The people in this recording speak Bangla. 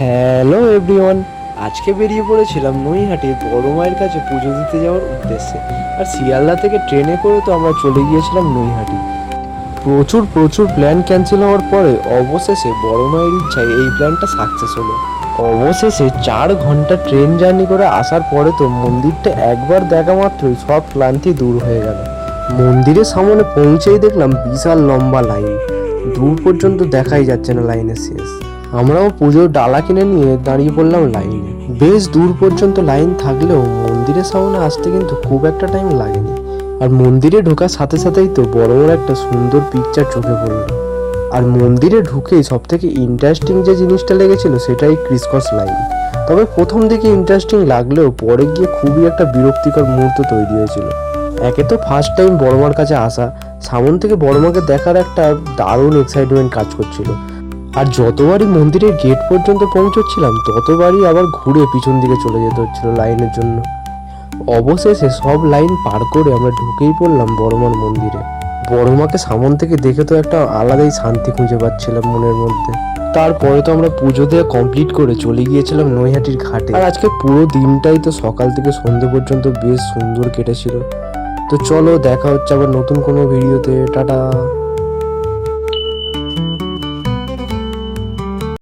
হ্যালো এভরিওয়ান, আজকে বেরিয়ে পড়েছিলাম নৈহাটি বড় মায়ের কাছে পুজো দিতে যাওয়ার উদ্দেশ্যে। আর শিয়ালদা থেকে ট্রেনে করে তো আমরা চলে গিয়েছিলাম নৈহাটি। প্রচুর প্রচুর প্ল্যান ক্যান্সেল হওয়ার পরে অবশেষে বড় মায়ের ইচ্ছায় এই প্ল্যানটা সাকসেস হলো। অবশেষে 4 ঘন্টা ট্রেন জার্নি করে আসার পরে তো মন্দিরটা একবার দেখা মাত্রই সব ক্লান্তি দূর হয়ে গেল। মন্দিরের সামনে পৌঁছেই দেখলাম বিশাল লম্বা লাইন, দূর পর্যন্ত দেখাই যাচ্ছে না লাইনের শেষ। আমরাও পুজোর ডালা কিনে নিয়ে দাঁড়িয়ে পড়লাম লাইনে। বেশ দূর পর্যন্ত লাইন থাকলেও মন্দিরের সামনে আসতে কিন্তু খুব একটা টাইম লাগেনি। আর মন্দিরে ঢোকার সাথে সাথেই তো বড় বড় একটা সুন্দর পিকচার চোখে পড়লো। আর মন্দিরে ঢুকেই সব থেকে ইন্টারেস্টিং যে জিনিসটা লেগেছিল সেটাই ক্রিসক্রস লাইন। তবে প্রথম দিকে ইন্টারেস্টিং লাগলেও পরে গিয়ে খুবই একটা বিরক্তিকর মুহূর্ত তৈরি হয়েছিল। একে তো ফার্স্ট টাইম বড়মার কাছে আসা, সামন থেকে বড়মাকে দেখার একটা দারুণ এক্সাইটমেন্ট কাজ করছিল। আর যতবারই মন্দিরের গেট পর্যন্ত পৌঁছচ্ছিলাম ততবারই আবার ঘুরে পিছন দিকে চলে যেতে হচ্ছিল লাইনের জন্য। অবশেষে সব লাইন পার করে আমরা ঢুকেই পড়লাম বড়মার মন্দিরে। বড়মাকে সামন থেকে দেখে তো একটা আলাদাই শান্তি খুঁজে পাচ্ছিলাম মনের মধ্যে। তারপরে তো আমরা পুজো দিয়ে কমপ্লিট করে চলে গিয়েছিলাম নৈহাটির ঘাটে। আর আজকে পুরো দিনটাই তো সকাল থেকে সন্ধ্যে পর্যন্ত বেশ সুন্দর কেটেছিল। তো চলো, দেখা হচ্ছে আবার নতুন কোনো ভিডিওতে। টাটা।